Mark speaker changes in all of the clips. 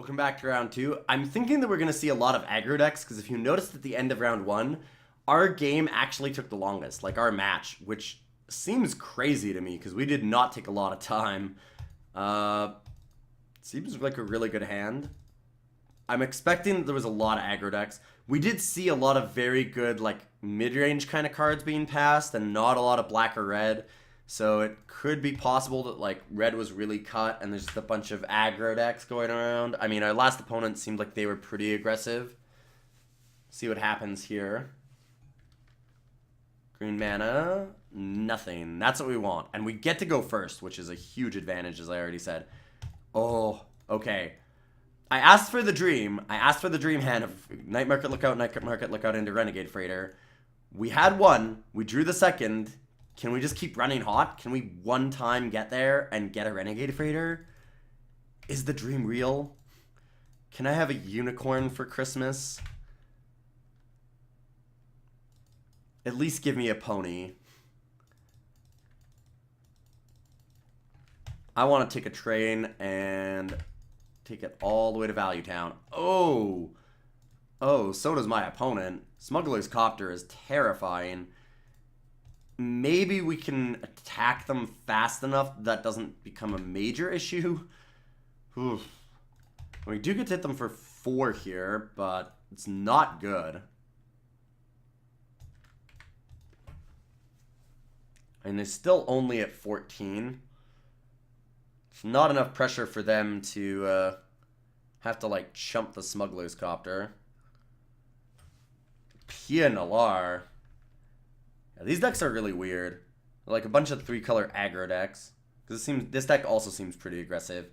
Speaker 1: Welcome back to round two. I'm thinking that we're going to see a lot of aggro decks because if you noticed at the end of round one, our game actually took the longest, like our match, which seems crazy to me because we did not take a lot of time. Seems like a really good hand. I'm expecting that there was a lot of aggro decks. We did see a lot of very good like mid-range kind of cards being passed and not a lot of black or red. So it could be possible that like red was really cut and there's just a bunch of aggro decks going around. I mean, our last opponent seemed like they were pretty aggressive. See what happens here. Green mana, nothing. That's what we want. And we get to go first, which is a huge advantage, as I already said. Oh, okay. I asked for the dream. I asked for the dream hand of Night Market Lookout into Renegade Freighter. We had one. We drew the second. Can we just keep running hot? Can we one time get there and get a Renegade Freighter? Is the dream real? Can I have a unicorn for Christmas? At least give me a pony. I want to take a train and take it all the way to Value Town. Oh, so does my opponent. Smuggler's Copter is terrifying. Maybe we can attack them fast enough that doesn't become a major issue. Oof. We do get to hit them for 4 here, but it's not good. And they're still only at 14. It's not enough pressure for them to have to, like, chump the Smuggler's Copter. Pia Nalar. Yeah, these decks are really weird. They're like a bunch of 3-color aggro decks. Because this deck also seems pretty aggressive.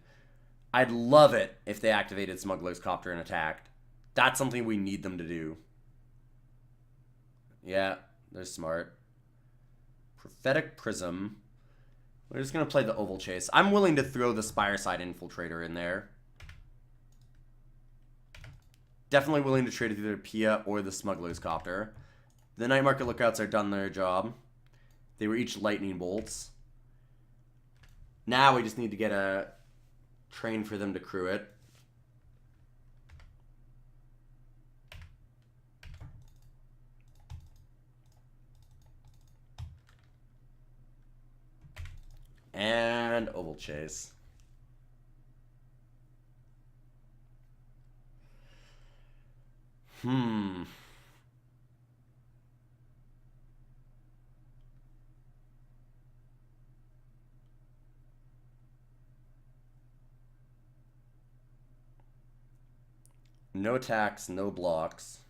Speaker 1: I'd love it if they activated Smuggler's Copter and attacked. That's something we need them to do. Yeah, they're smart. Prophetic Prism. We're just going to play the Oval Chase. I'm willing to throw the Spireside Infiltrator in there. Definitely willing to trade either Pia or the Smuggler's Copter. The Night Market Lookouts are done their job. They were each Lightning Bolts. Now we just need to get a train for them to crew it. And Oval Chase. No attacks, no blocks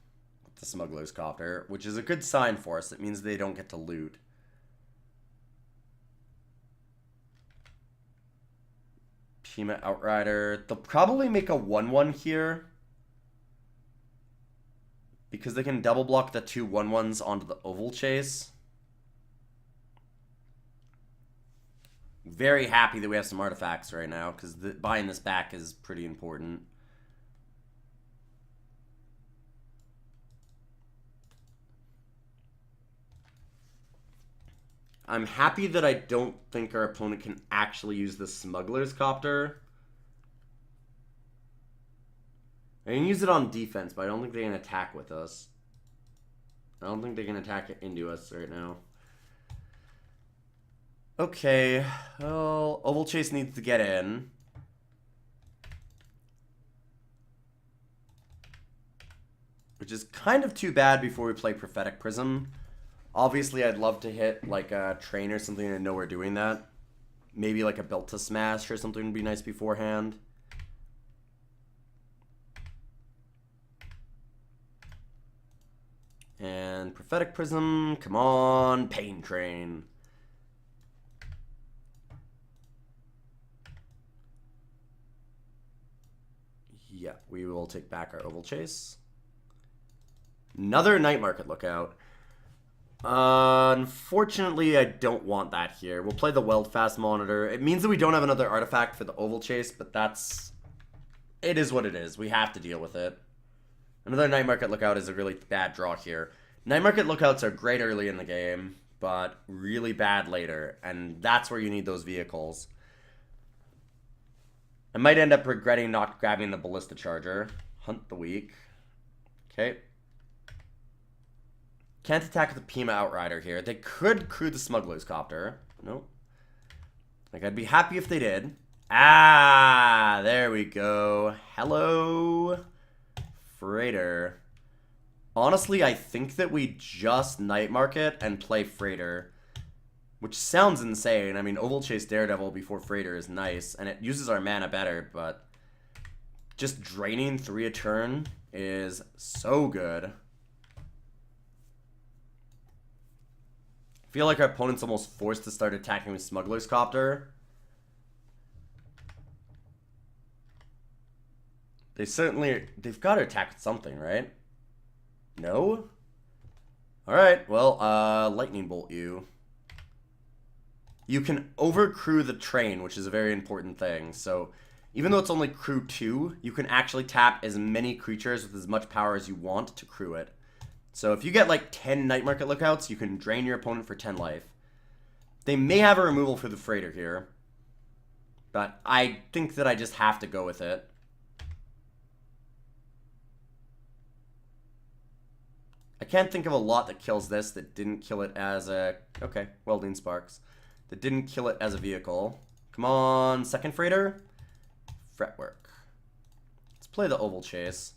Speaker 1: with the Smuggler's Copter, which is a good sign for us. It means they don't get to loot. Pima Outrider. They'll probably make a 1-1 here. Because they can double block the 2 1-1s onto the Oval Chase. Very happy that we have some artifacts right now, because buying this back is pretty important. I'm happy that I don't think our opponent can actually use the Smuggler's Copter. I can use it on defense, but I don't think they can attack with us. I don't think they can attack it into us right now. Okay, well, Oval Chase needs to get in. Which is kind of too bad before we play Prophetic Prism. Obviously, I'd love to hit like a train or something and know we're doing that. Maybe like a Built to Smash or something would be nice beforehand. And Prophetic Prism, come on, Pain Train. Yeah, we will take back our Oval Chase. Another Night Market Lookout. Unfortunately, I don't want that here. We'll play the Weldfast Monitor. It means that we don't have another artifact for the Oval Chase, but that's... It is what it is. We have to deal with it. Another Night Market Lookout is a really bad draw here. Night Market Lookouts are great early in the game, but really bad later, and that's where you need those vehicles. I might end up regretting not grabbing the Ballista Charger. Hunt the Weak. Okay. Can't attack with the Pima Outrider here. They could crew the Smuggler's Copter. Nope. Like, I'd be happy if they did. Ah, there we go. Hello, Freighter. Honestly, I think that we just Night Market and play Freighter, which sounds insane. I mean, Oval Chase Daredevil before Freighter is nice, and it uses our mana better, but just draining 3 a turn is so good. I feel like our opponent's almost forced to start attacking with Smuggler's Copter. They've got to attack with something, right? No? Alright, well, Lightning Bolt you. You can overcrew the train, which is a very important thing. So, even though it's only crew 2, you can actually tap as many creatures with as much power as you want to crew it. So if you get like 10 Night Market Lookouts, you can drain your opponent for 10 life. They may have a removal for the Freighter here, but I think that I just have to go with it. I can't think of a lot that kills this that didn't kill it as a... Okay, Welding Sparks. That didn't kill it as a vehicle. Come on, second Freighter. Fretwork. Let's play the Oval Chase.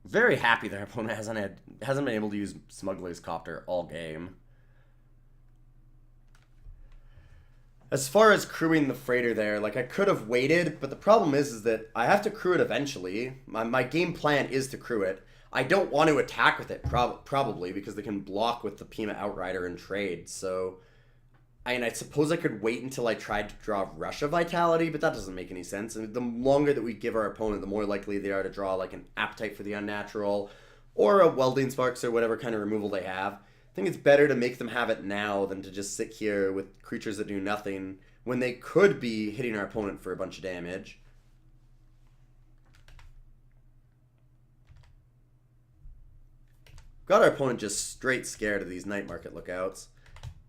Speaker 1: Very happy that our opponent hasn't been able to use Smuggler's Copter all game. As far as crewing the Freighter there, like, I could have waited, but the problem is that I have to crew it eventually. My game plan is to crew it. I don't want to attack with it, probably, because they can block with the Pima Outrider and trade, so... I suppose I could wait until I tried to draw Rush of Vitality, but that doesn't make any sense. And the longer that we give our opponent, the more likely they are to draw, like, an Appetite for the Unnatural, or a Welding Sparks, or whatever kind of removal they have. I think it's better to make them have it now than to just sit here with creatures that do nothing when they could be hitting our opponent for a bunch of damage. Got our opponent just straight scared of these Night Market Lookouts,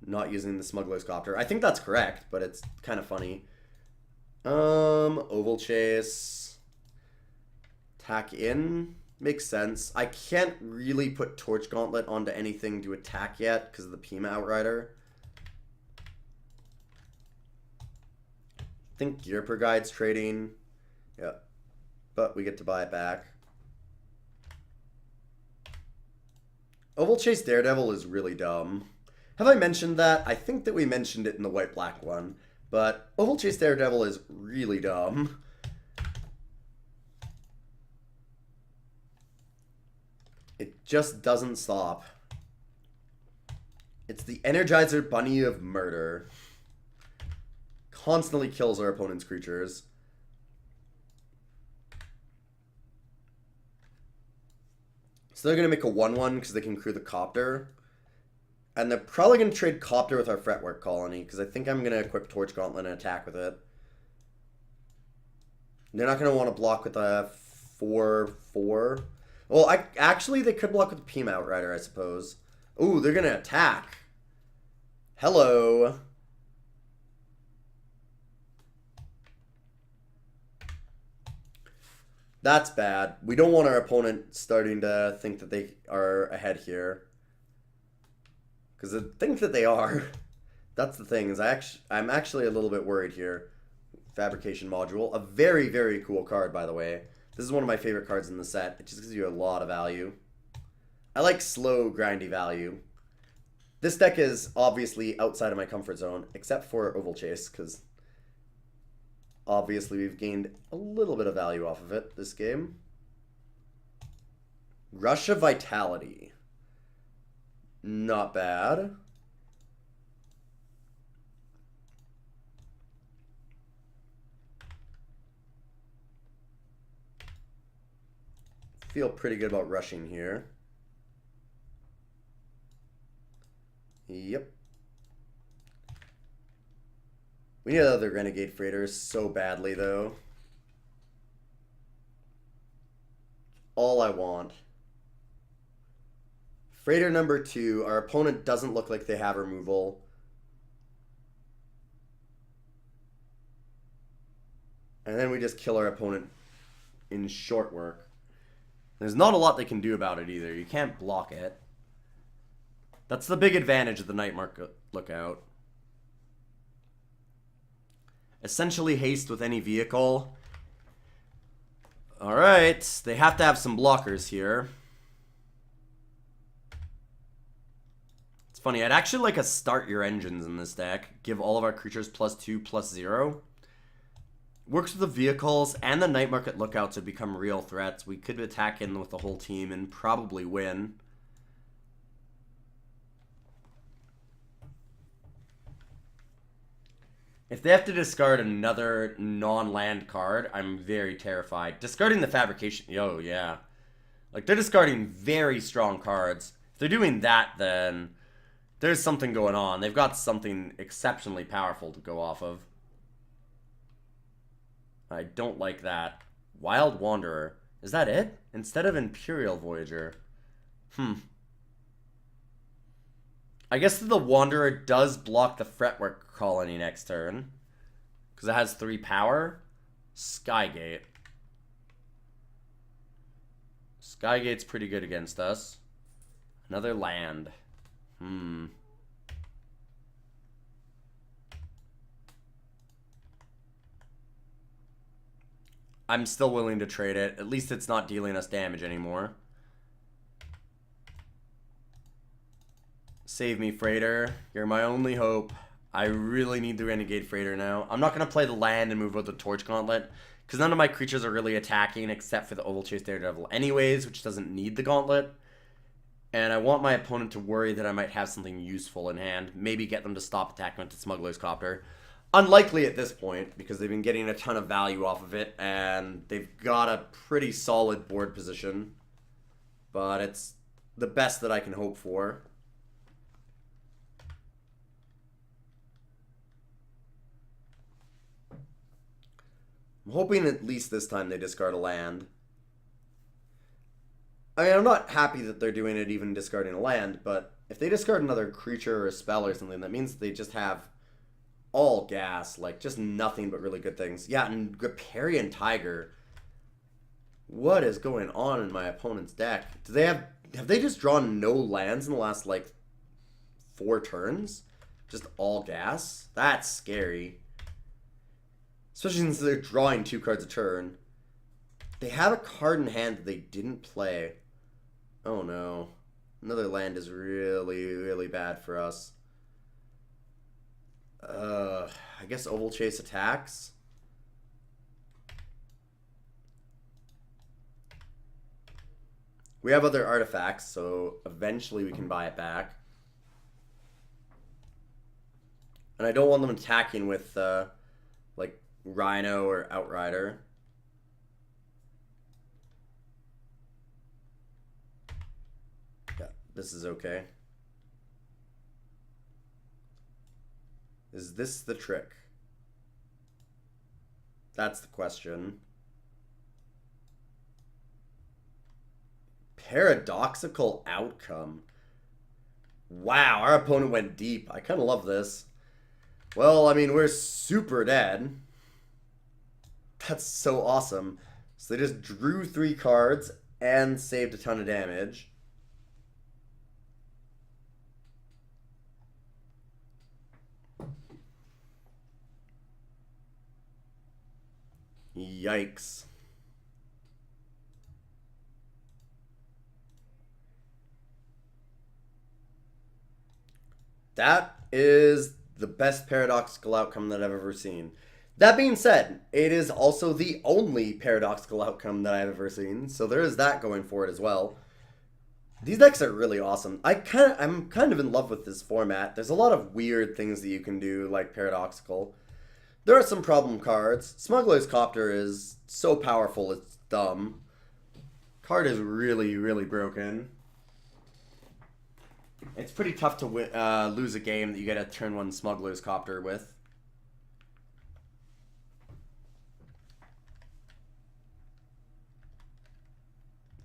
Speaker 1: not using the Smuggler's Copter. I think that's correct, but it's kind of funny. Oval Chase. Attack in. Makes sense. I can't really put Torch Gauntlet onto anything to attack yet because of the Pima Outrider. I think Gear Per Guide's trading. Yeah. But we get to buy it back. Oval Chase Daredevil is really dumb. Have I mentioned that? I think that we mentioned it in the white-black one. But Oval Chase Daredevil is really dumb. It just doesn't stop. It's the Energizer Bunny of Murder. Constantly kills our opponent's creatures. So they're going to make a 1/1 because they can crew the Copter. And they're probably going to trade Copter with our Fretwork Colony, because I think I'm going to equip Torch Gauntlet and attack with it. They're not going to want to block with a 4/4. Well, actually, they could block with the Pima Outrider, I suppose. Ooh, they're going to attack. Hello. That's bad. We don't want our opponent starting to think that they are ahead here. Because I think that they are. That's the thing, is I'm actually a little bit worried here. Fabrication Module. A very, very cool card, by the way. This is one of my favorite cards in the set. It just gives you a lot of value. I like slow, grindy value. This deck is obviously outside of my comfort zone, except for Oval Chase, because obviously we've gained a little bit of value off of it this game. Rush of Vitality. Not bad. Feel pretty good about rushing here. Yep. We need other Renegade Freighters so badly, though. All I want. Freighter number 2. Our opponent doesn't look like they have removal. And then we just kill our opponent in short work. There's not a lot they can do about it either. You can't block it. That's the big advantage of the Night Market Lookout. Essentially haste with any vehicle. Alright, they have to have some blockers here. It's funny, I'd actually like a start your engines in this deck. Give all of our creatures +2/+0. Works with the vehicles and the Night Market Lookout to become real threats. We could attack in with the whole team and probably win. If they have to discard another non-land card, I'm very terrified. Discarding the Fabrication... Yo, yeah. Like, they're discarding very strong cards. If they're doing that, then there's something going on. They've got something exceptionally powerful to go off of. I don't like that. Wild Wanderer. Is that it? Instead of Imperial Voyager. I guess the Wanderer does block the Fretwork Colony next turn. Because it has 3 power. Skygate. Skygate's pretty good against us. Another land. I'm still willing to trade it. At least it's not dealing us damage anymore. Save me, Freighter. You're my only hope. I really need the Renegade Freighter now. I'm not going to play the land and move out the Torch Gauntlet, because none of my creatures are really attacking except for the Ovalchase Daredevil anyways, which doesn't need the Gauntlet. And I want my opponent to worry that I might have something useful in hand. Maybe get them to stop attacking with the Smuggler's Copter. Unlikely at this point, because they've been getting a ton of value off of it, and they've got a pretty solid board position. But it's the best that I can hope for. I'm hoping at least this time they discard a land. I mean, I'm not happy that they're doing it even discarding a land, but if they discard another creature or a spell or something, that means they just have all gas, like just nothing but really good things. Yeah, and Riparian Tiger. What is going on in my opponent's deck? Do they have they just drawn no lands in the last like 4 turns? Just all gas? That's scary. Especially since they're drawing 2 cards a turn. They have a card in hand that they didn't play. Oh no. Another land is really, really bad for us. I guess Ovalchase attacks. We have other artifacts, so eventually we can buy it back. And I don't want them attacking with, like, Rhino or Outrider. Yeah, this is okay. Is this the trick? That's the question. Paradoxical Outcome. Wow, our opponent went deep. I kind of love this. Well, I mean, we're super dead. That's so awesome. So they just drew 3 cards and saved a ton of damage. Yikes. That is the best paradoxical outcome that I've ever seen. That being said, it is also the only paradoxical outcome that I've ever seen, so there is that going for it as well. These decks are really awesome. I'm kind of in love with this format. There's a lot of weird things that you can do, like paradoxical. There are some problem cards. Smuggler's Copter is so powerful, it's dumb. Card is really, really broken. It's pretty tough to lose a game that you get a turn 1 Smuggler's Copter with.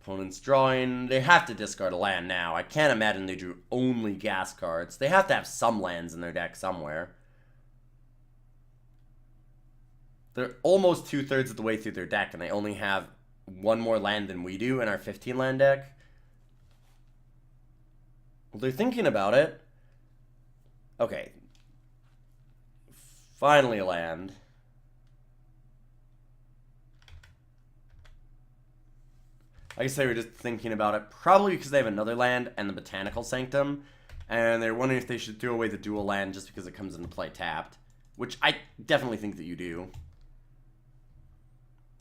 Speaker 1: Opponent's drawing. They have to discard a land now. I can't imagine they drew only gas cards. They have to have some lands in their deck somewhere. They're almost 2/3 of the way through their deck, and they only have one more land than we do in our 15 land deck. Well, they're thinking about it. Okay. Finally a land. I guess they were just thinking about it, probably because they have another land and the Botanical Sanctum, and they're wondering if they should throw away the dual land just because it comes into play tapped, which I definitely think that you do.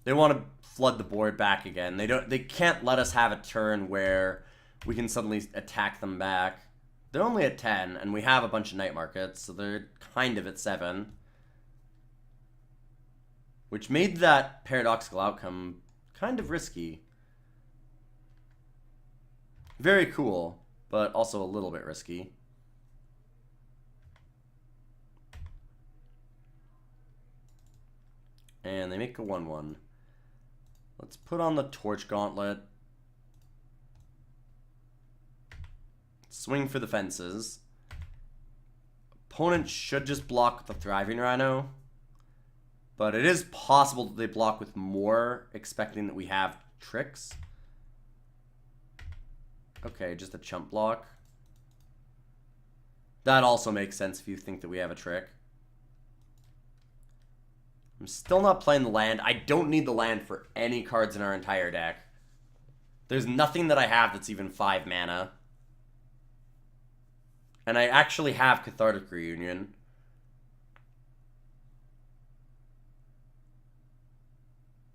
Speaker 1: They want to flood the board back again. They can't let us have a turn where we can suddenly attack them back. They're only at 10, and we have a bunch of night markets, so they're kind of at 7. Which made that paradoxical outcome kind of risky. Very cool, but also a little bit risky. And they make a 1/1. Let's put on the Torch Gauntlet. Swing for the fences. Opponent should just block with the Thriving Rhino. But it is possible that they block with more, expecting that we have tricks. Okay, just a chump block. That also makes sense if you think that we have a trick. I'm still not playing the land. I don't need the land for any cards in our entire deck. There's nothing that I have that's even 5 mana. And I actually have Cathartic Reunion.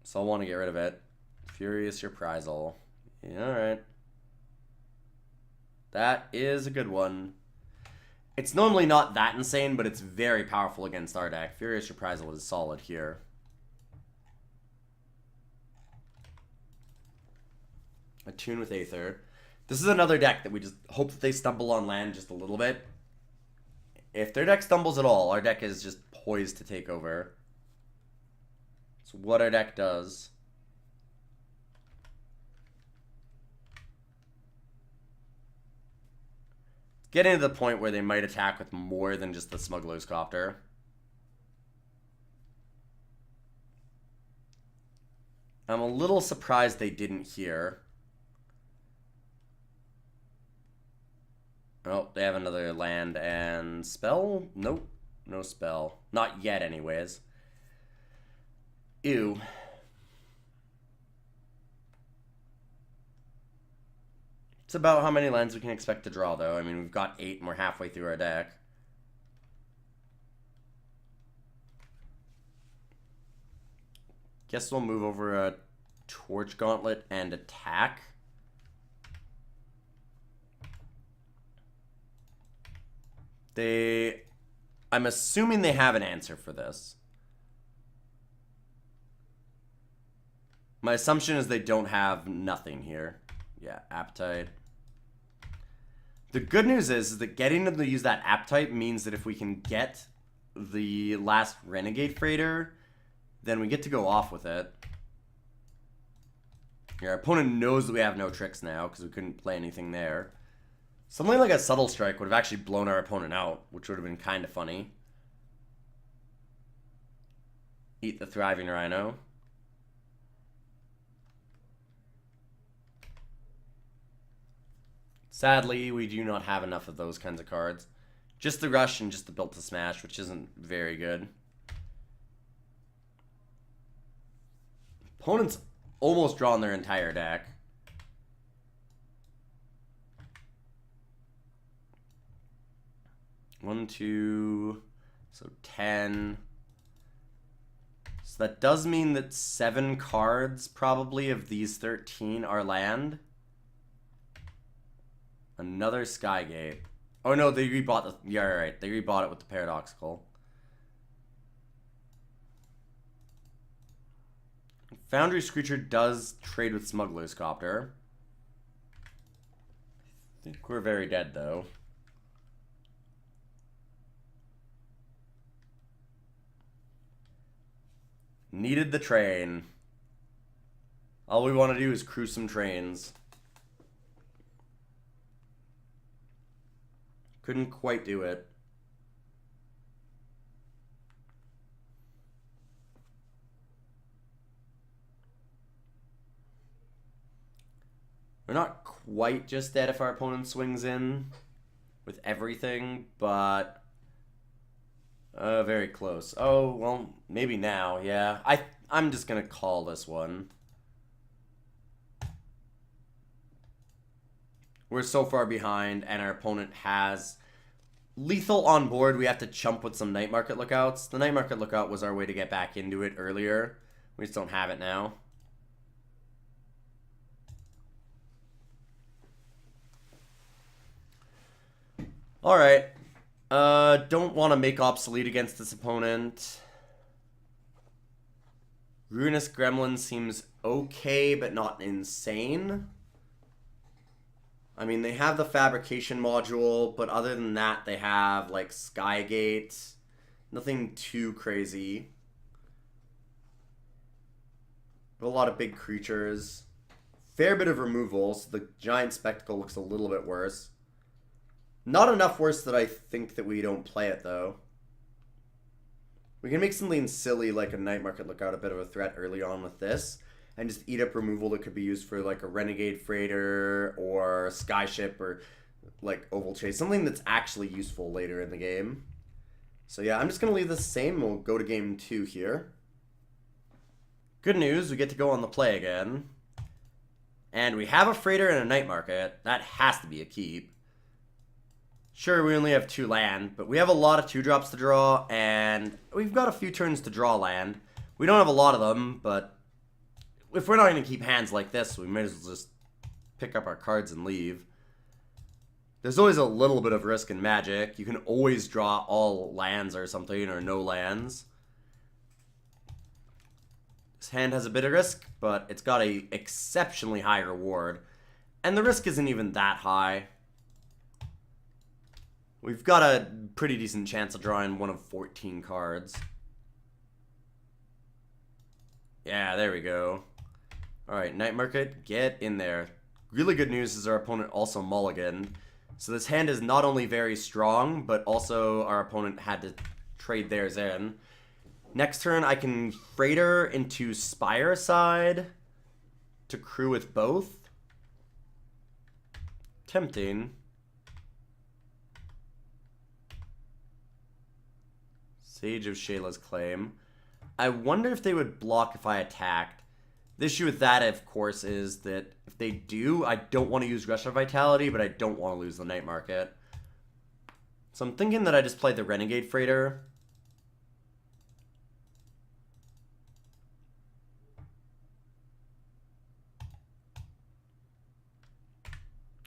Speaker 1: So I'll want to get rid of it. Furious Reprisal. Yeah, alright. That is a good one. It's normally not that insane, but it's very powerful against our deck. Furious Reprisal is solid here. Attune with Aether. This is another deck that we just hope that they stumble on land just a little bit. If their deck stumbles at all, our deck is just poised to take over. So what our deck does. Getting to the point where they might attack with more than just the Smuggler's Copter. I'm a little surprised they didn't here. Oh, they have another land and spell? Nope, no spell. Not yet, anyways. Ew. It's about how many lands we can expect to draw, though. I mean, we've got 8 and we're halfway through our deck. Guess we'll move over a Torch Gauntlet and attack. I'm assuming they have an answer for this. My assumption is they don't have nothing here. Yeah, Appetite. The good news is that getting them to use that Appetite means that if we can get the last Renegade Freighter, then we get to go off with it. Our opponent knows that we have no tricks now because we couldn't play anything there. Something like a Subtle Strike would have actually blown our opponent out, which would have been kind of funny. Eat the Thriving Rhino. Sadly, we do not have enough of those kinds of cards. Just the Rush and just the Built to Smash, which isn't very good. Opponent's almost drawn their entire deck. One, two, so 10. So that does mean that 7 cards, probably, of these 13 are land. Another Skygate. Oh no, they rebought the... Yeah, right. They rebought it with the Paradoxical. Foundry Screecher does trade with Smuggler's Copter. I think we're very dead, though. Needed the train. All we want to do is cruise some trains. Couldn't quite do it. We're not quite just dead if our opponent swings in with everything, but very close. Oh, well, maybe now, yeah. I'm just gonna call this one. We're so far behind, and our opponent has lethal on board. We have to chump with some Night Market Lookouts. The Night Market Lookout was our way to get back into it earlier. We just don't have it now. Alright. Don't want to make obsolete against this opponent. Ruinous Gremlin seems okay, but not insane. I mean, they have the fabrication module, but other than that, they have, like, Skygate. Nothing too crazy. A lot of big creatures. Fair bit of removals. The Giant Spectacle looks a little bit worse. Not enough worse that I think that we don't play it, though. We can make something silly like a Night Market Lookout a bit of a threat early on with this, and just eat up removal that could be used for like a Renegade Freighter or a Skyship or like Oval Chase. Something that's actually useful later in the game. So yeah, I'm just going to leave this the same. We'll go to game 2 here. Good news, we get to go on the play again. And we have a Freighter and a Night Market. That has to be a keep. Sure, we only have 2 land, but we have a lot of 2-drops to draw, and we've got a few turns to draw land. We don't have a lot of them, but if we're not going to keep hands like this, we might as well just pick up our cards and leave. There's always a little bit of risk in Magic. You can always draw all lands or something, or no lands. This hand has a bit of risk, but it's got a exceptionally high reward. And the risk isn't even that high. We've got a pretty decent chance of drawing one of 14 cards. Yeah, there we go. Alright, Night Market, get in there. Really good news is our opponent also mulliganed. So this hand is not only very strong, but also our opponent had to trade theirs in. Next turn, I can Freighter into Spire side to crew with both. Tempting. Sage of Shayla's Claim. I wonder if they would block if I attacked. The issue with that, of course, is that if they do, I don't want to use Rush of Vitality, but I don't want to lose the Night Market. So I'm thinking that I just play the Renegade Freighter.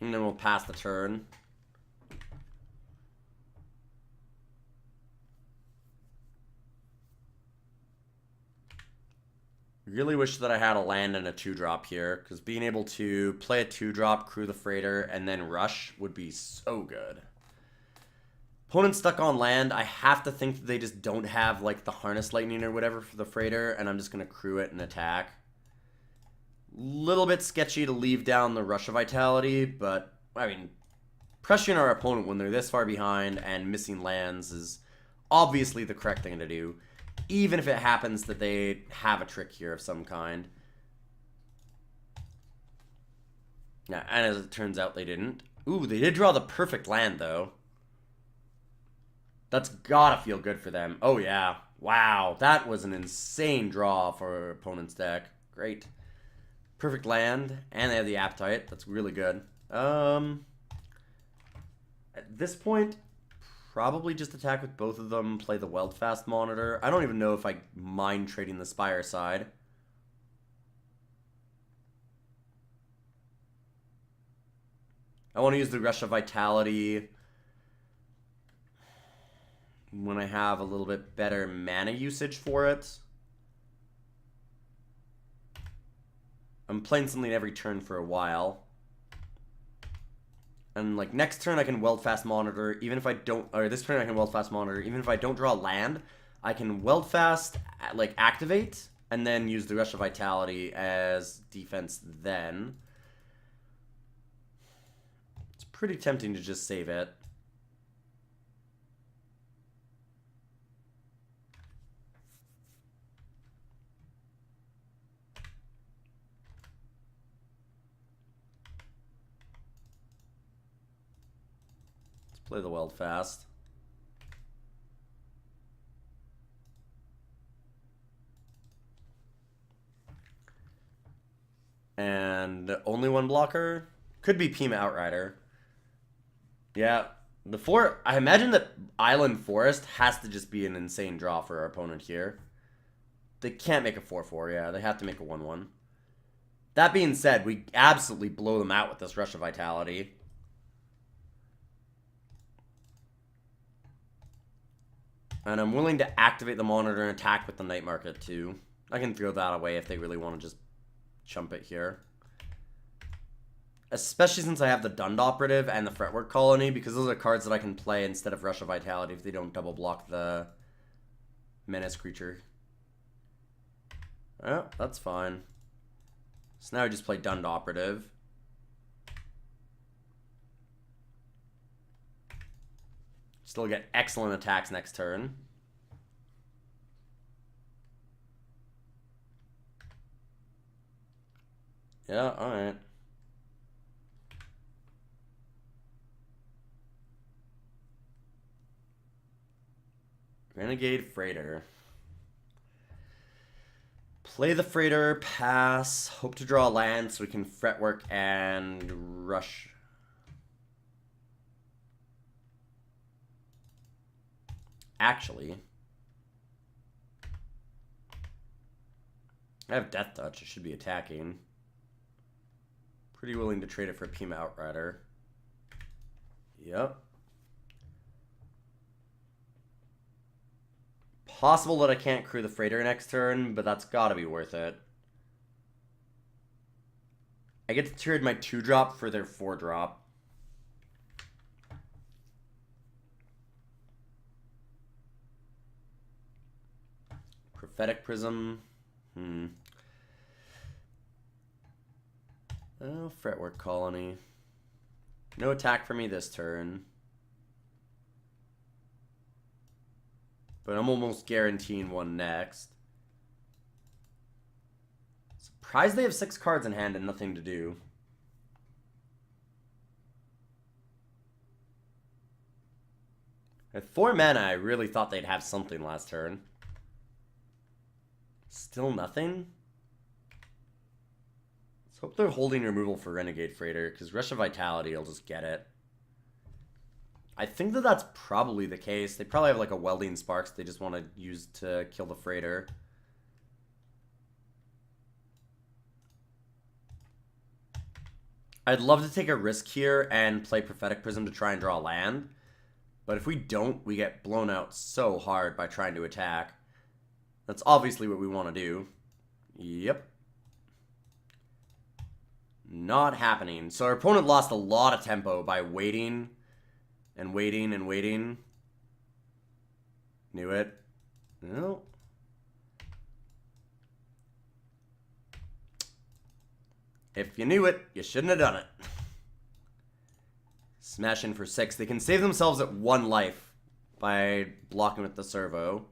Speaker 1: And then we'll pass the turn. Really wish that I had a land and a 2-drop here, because being able to play a 2-drop, crew the Freighter, and then rush would be so good. Opponent stuck on land. I have to think that they just don't have like the Harness Lightning or whatever for the Freighter, and I'm just going to crew it and attack. Little bit sketchy to leave down the Rush of Vitality, but, I mean, pressuring our opponent when they're this far behind and missing lands is obviously the correct thing to do. Even if it happens that they have a trick here of some kind. Yeah, and as it turns out, they didn't. Ooh, they did draw the perfect land, though. That's gotta feel good for them. Oh, yeah. Wow, that was an insane draw for our opponent's deck. Great. Perfect land, and they have the Appetite. That's really good. At this point, probably just attack with both of them, play the Weldfast Monitor. I don't even know if I mind trading the Spire side. I want to use the Rush of Vitality when I have a little bit better mana usage for it. I'm playing something every turn for a while. And, like, next turn I can Weldfast Monitor, even if I don't... Or this turn I can Weldfast Monitor, even if I don't draw land, I can Weldfast, like, activate, and then use the Rush of Vitality as defense then. It's pretty tempting to just save it. Let's play the Weld fast. And only one blocker? Could be Pima Outrider. Yeah. I imagine that Island Forest has to just be an insane draw for our opponent here. They can't make a 4-4, yeah. They have to make a 1-1. That being said, we absolutely blow them out with this Rush of Vitality. And I'm willing to activate the Monitor and attack with the Night Market too. I can throw that away if they really want to just chump it here. Especially since I have the Dund Operative and the Fretwork Colony, because those are cards that I can play instead of Rush of Vitality if they don't double block the Menace creature. Oh, that's fine. So now I just play Dund Operative. Still get excellent attacks next turn. Yeah, alright. Renegade Freighter. Play the Freighter, pass, hope to draw land so we can Fretwork and rush. Actually, I have Death Touch. I should be attacking. Pretty willing to trade it for Pima Outrider. Yep. Possible that I can't crew the Freighter next turn, but that's gotta be worth it. I get to trade my 2-drop for their 4-drop. Prophetic Prism. Oh, Fretwork Colony. No attack for me this turn. But I'm almost guaranteeing one next. Surprised they have 6 cards in hand and nothing to do. At 4 mana, I really thought they'd have something last turn. Still nothing? Let's hope they're holding removal for Renegade Freighter, because Rush of Vitality will just get it. I think that that's probably the case. They probably have like a Welding Sparks they just want to use to kill the Freighter. I'd love to take a risk here and play Prophetic Prism to try and draw land. But if we don't, we get blown out so hard by trying to attack. That's obviously what we want to do. Yep. Not happening. So our opponent lost a lot of tempo by waiting and waiting and waiting. Knew it. No. If you knew it, you shouldn't have done it. Smash in for 6. They can save themselves at 1 life by blocking with the servo.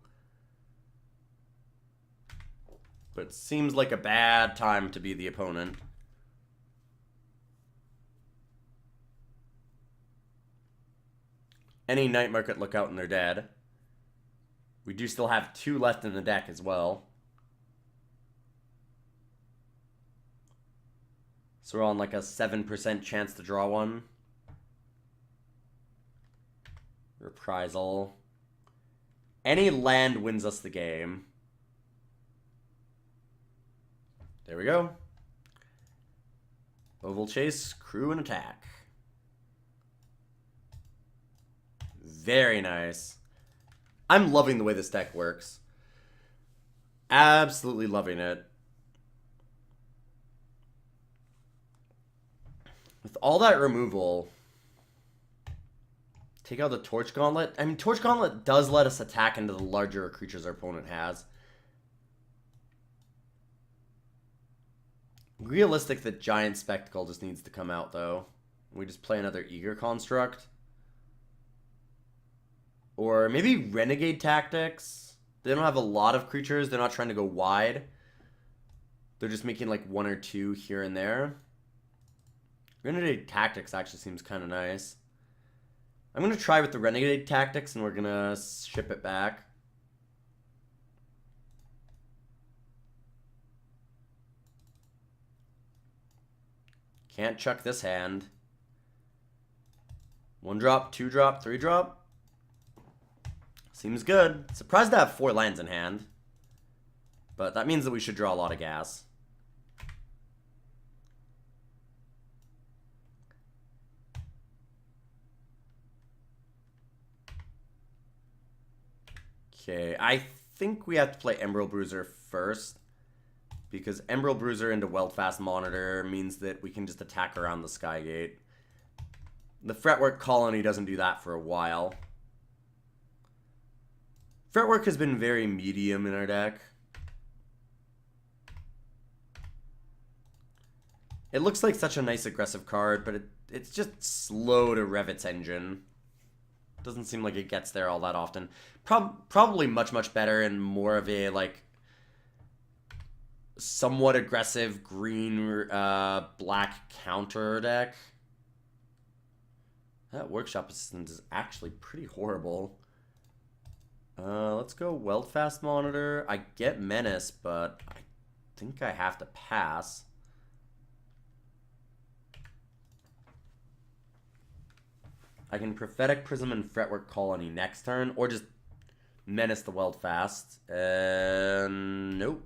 Speaker 1: But it seems like a bad time to be the opponent. Any Night Market Lookout and they're dead. We do still have 2 left in the deck as well. So we're on like a 7% chance to draw one. Reprisal. Any land wins us the game. There we go. Oval Chase, crew and attack. Very nice. I'm loving the way this deck works. Absolutely loving it. With all that removal, take out the Torch Gauntlet. I mean, Torch Gauntlet does let us attack into the larger creatures our opponent has. Realistic that Giant Spectacle just needs to come out, though. We just play another Eager Construct. Or maybe Renegade Tactics. They don't have a lot of creatures. They're not trying to go wide. They're just making like one or two here and there. Renegade Tactics actually seems kind of nice. I'm going to try with the Renegade Tactics and we're going to ship it back. Can't chuck this hand. 1 drop, 2 drop, 3 drop. Seems good. Surprised to have 4 lands in hand. But that means that we should draw a lot of gas. Okay, I think we have to play Emerald Bruiser first. Because Emerald Bruiser into Weldfast Monitor means that we can just attack around the Skygate. The Fretwork Colony doesn't do that for a while. Fretwork has been very medium in our deck. It looks like such a nice aggressive card, but it's just slow to rev its engine. Doesn't seem like it gets there all that often. Probably much better and more of a, like, somewhat aggressive green black counter deck. That Workshop Assistant is actually pretty horrible. Let's go Weldfast Monitor. I get Menace, but I think I have to pass. I can Prophetic Prism and Fretwork Colony next turn, or just Menace the Weldfast. And nope.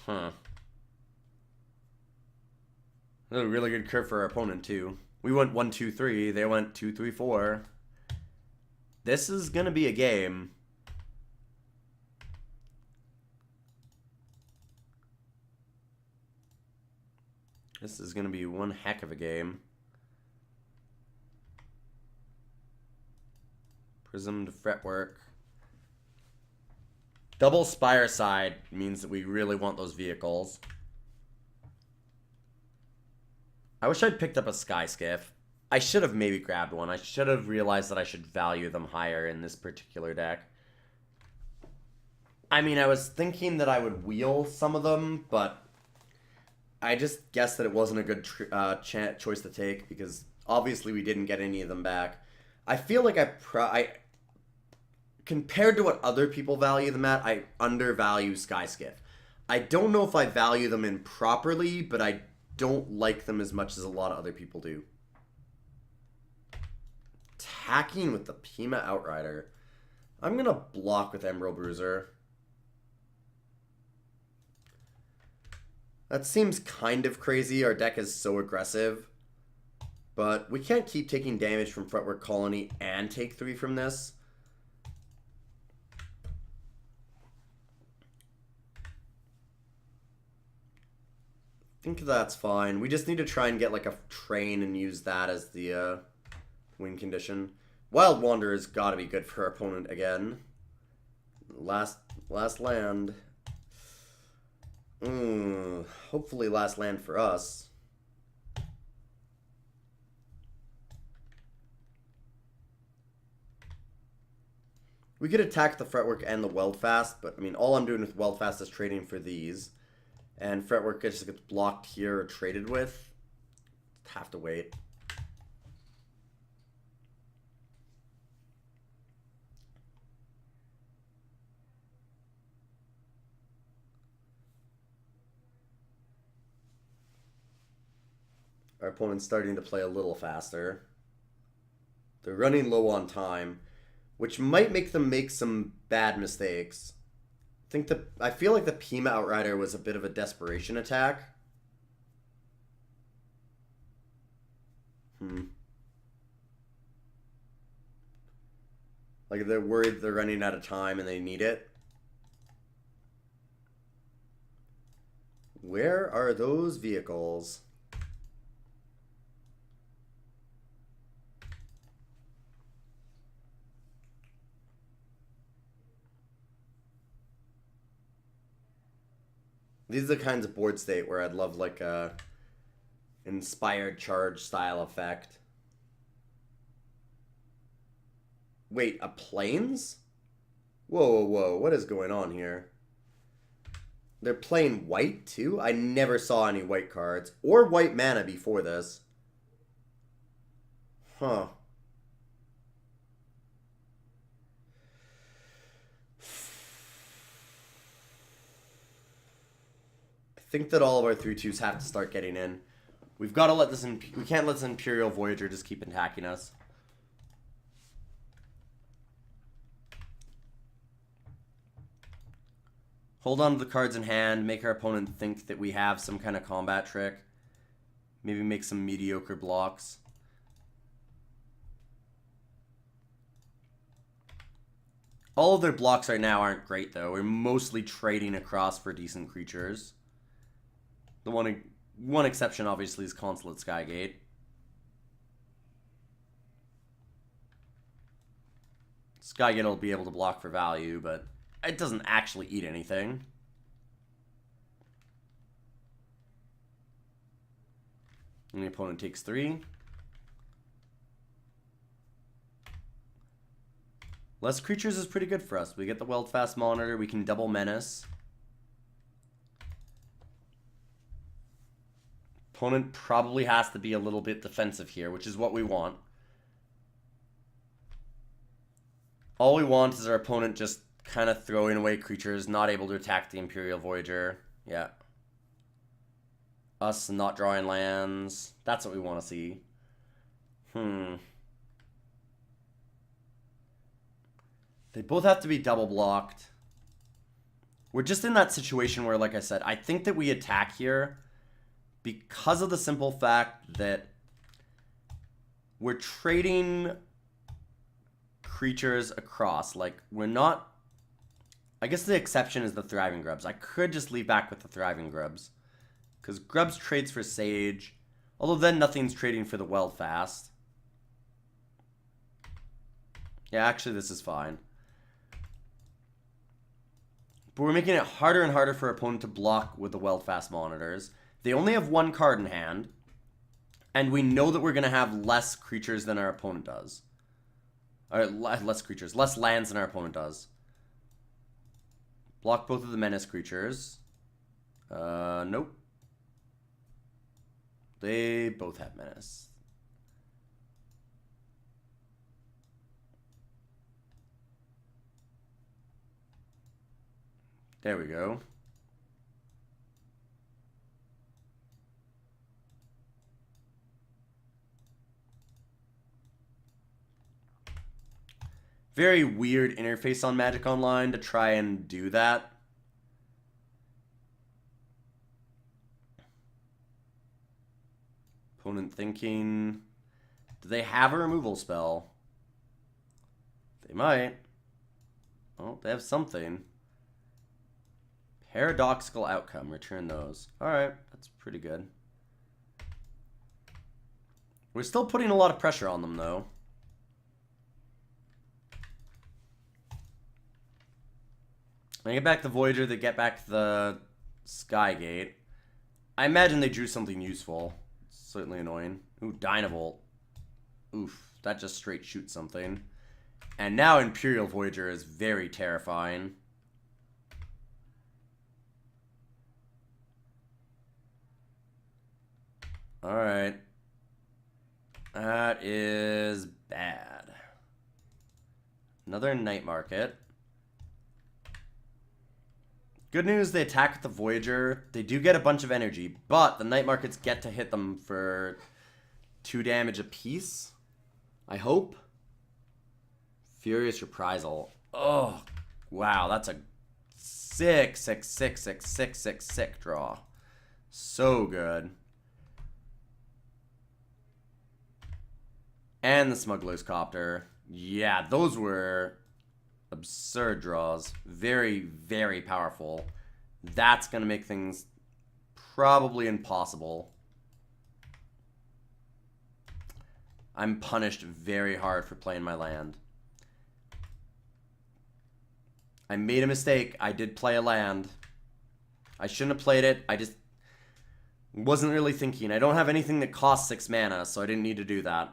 Speaker 1: Huh. That was a really good curve for our opponent, too. We went 1, 2, 3. They went 2, 3, 4. This is going to be a game. This is going to be one heck of a game. Prism to Fretwork. Double Spire Side means that we really want those vehicles. I wish I'd picked up a Sky Skiff. I should have maybe grabbed one. I should have realized that I should value them higher in this particular deck. I mean, I was thinking that I would wheel some of them, but I just guessed that it wasn't a good choice to take because obviously we didn't get any of them back. I feel like I compared to what other people value them at, I undervalue Sky Skiff. I don't know if I value them improperly, but I don't like them as much as a lot of other people do. Attacking with the Pima Outrider. I'm going to block with Emerald Bruiser. That seems kind of crazy. Our deck is so aggressive. But we can't keep taking damage from Fretwork Colony and take 3 from this. I think that's fine. We just need to try and get like a train and use that as the win condition. Wild Wanderer's got to be good for our opponent again. Last land. Hopefully last land for us. We could attack the Fretwork and the Weldfast, but I mean, all I'm doing with Weldfast is trading for these. And Fretwork just gets blocked here or traded with. Have to wait. Our opponent's starting to play a little faster. They're running low on time, which might make them make some bad mistakes. I feel like the Pima Outrider was a bit of a desperation attack. Like they're worried they're running out of time and they need it. Where are those vehicles? These are the kinds of board state where I'd love like a inspired charge style effect. Wait, a plains? Whoa, whoa, whoa, what is going on here? They're playing white too? I never saw any white cards or white mana before this. Huh. I think that all of our 3/2s have to start getting in. We've got to let this in. We can't let this Imperial Voyager just keep attacking us. Hold on to the cards in hand, make our opponent think that we have some kind of combat trick. Maybe make some mediocre blocks. All of their blocks right now aren't great, though. We're mostly trading across for decent creatures. The one exception, obviously, is Consulate Skygate. Skygate will be able to block for value, but it doesn't actually eat anything. And the opponent takes 3. Less creatures is pretty good for us. We get the Weldfast Monitor. We can double Menace. Opponent probably has to be a little bit defensive here, which is what we want. All we want is our opponent just kind of throwing away creatures, not able to attack the Imperial Voyager. Yeah. Us not drawing lands. That's what we want to see. They both have to be double blocked. We're just in that situation where, like I said, I think that we attack here because of the simple fact that we're trading creatures across. Like, we're not... I guess the exception is the Thriving Grubs. I could just leave back with the Thriving Grubs, because Grubs trades for Sage, although then nothing's trading for the Weldfast. Yeah, actually this is fine. But we're making it harder and harder for our opponent to block with the Weldfast Monitors. They only have 1 card in hand, and we know that we're going to have less creatures than our opponent does. Or less lands than our opponent does. Block both of the Menace creatures. Nope. They both have Menace. There we go. Very weird interface on Magic Online to try and do that. Opponent thinking, do they have a removal spell? They might. Oh, they have something. Paradoxical Outcome, return those. Alright, that's pretty good. We're still putting a lot of pressure on them, though. They get back the Voyager, they get back the Skygate. I imagine they drew something useful. It's certainly annoying. Ooh, Dynavolt. Oof, that just straight shoots something. And now Imperial Voyager is very terrifying. Alright. That is bad. Another Night Market. Good news, they attack with the Voyager. They do get a bunch of energy, but the Night Markets get to hit them for 2 damage apiece. I hope. Furious Reprisal. Oh, wow, that's a sick draw. So good. And the Smuggler's Copter. Yeah, those were absurd draws. Very, very powerful. That's going to make things probably impossible. I'm punished very hard for playing my land. I made a mistake. I did play a land. I shouldn't have played it. I just wasn't really thinking. I don't have anything that costs 6 mana, so I didn't need to do that.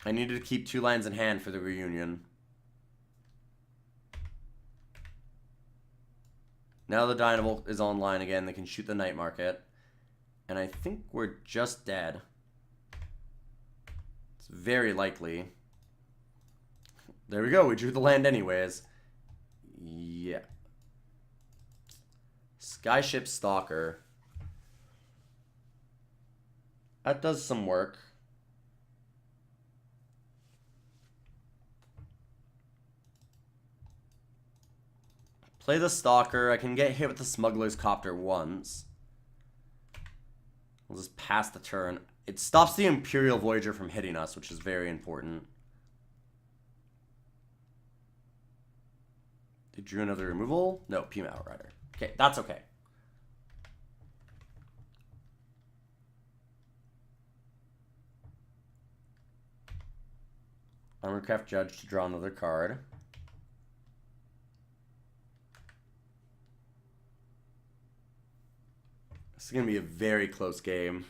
Speaker 1: I needed to keep 2 lands in hand for the reunion. Now the Dynavolt is online again. They can shoot the Night Market. And I think we're just dead. It's very likely. There we go. We drew the land anyways. Yeah. Skyship Stalker. That does some work. Play the Stalker. I can get hit with the Smuggler's Copter once. We'll just pass the turn. It stops the Imperial Voyager from hitting us, which is very important. They drew another removal? No, Pima Outrider. Okay, that's okay. Armorcraft Judge to draw another card. This is going to be a very close game.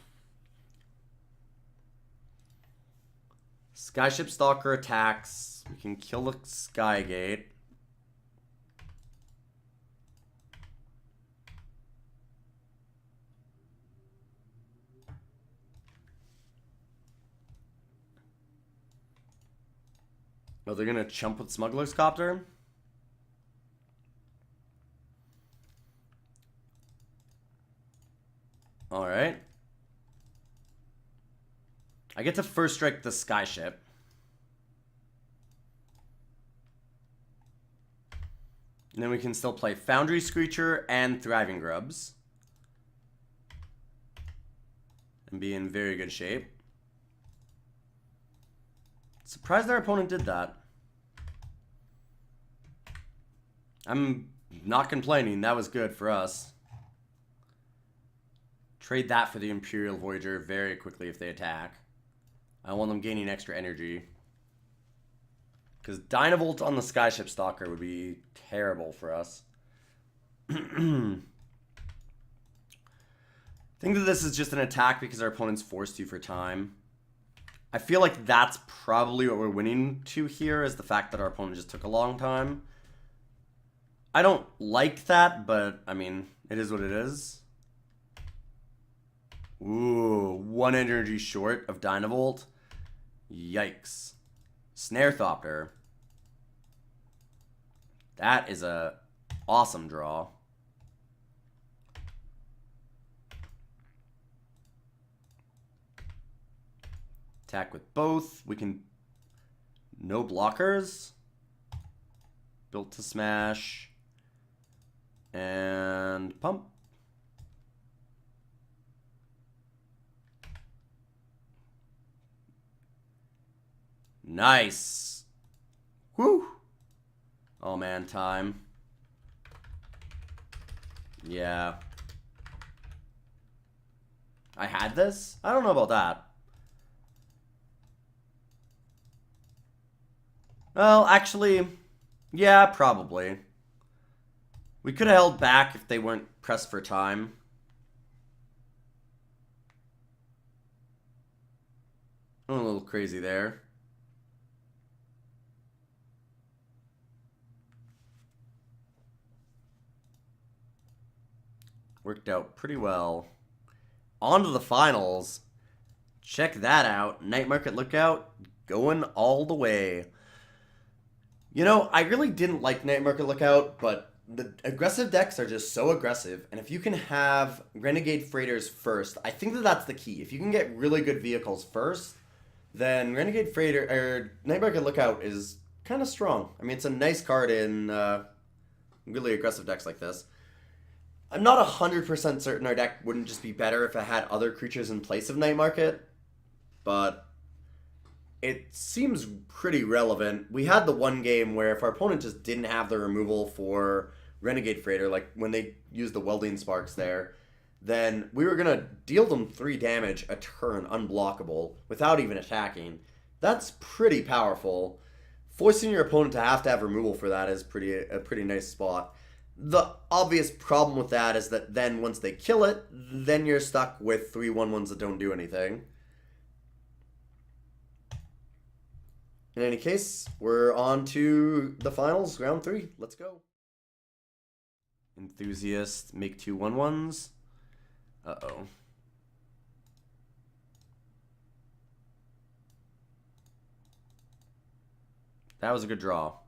Speaker 1: Skyship Stalker attacks. We can kill the Skygate. Oh, they're going to chump with Smuggler's Copter? Alright. I get to first strike the Skyship. And then we can still play Foundry Screecher and Thriving Grubs. And be in very good shape. Surprised our opponent did that. I'm not complaining. That was good for us. Trade that for the Imperial Voyager very quickly if they attack. I want them gaining extra energy. Because Dynavolt on the Skyship Stalker would be terrible for us. I think that this is just an attack because our opponent's forced you for time. I feel like that's probably what we're winning to here, is the fact that our opponent just took a long time. I don't like that, but, I mean, it is what it is. Ooh, 1 energy short of Dynavolt. Yikes. Snarethopter. That is a awesome draw. Attack with both. We can... No blockers. Built to smash. And pump. Nice. Whew. Oh man, time. Yeah. I had this? I don't know about that. Well, actually, yeah, probably. We could have held back if they weren't pressed for time. I'm a little crazy there. Worked out pretty well. On to the finals. Check that out. Night Market Lookout going all the way. You know, I really didn't like Night Market Lookout, but the aggressive decks are just so aggressive. And if you can have Renegade Freighters first, I think that that's the key. If you can get really good vehicles first, then Renegade Freighter or Night Market Lookout is kind of strong. I mean, it's a nice card in really aggressive decks like this. I'm not 100% certain our deck wouldn't just be better if it had other creatures in place of Night Market, but it seems pretty relevant. We had the one game where if our opponent just didn't have the removal for Renegade Freighter, like when they used the Welding Sparks there, then we were going to deal them 3 damage a turn unblockable without even attacking. That's pretty powerful. Forcing your opponent to have removal for that is a pretty nice spot. The obvious problem with that is that then once they kill it, then you're stuck with 3/1/1s that don't do anything. In any case, we're on to the finals, round 3. Let's go. Enthusiast, make 2/1/1s. Uh-oh. That was a good draw.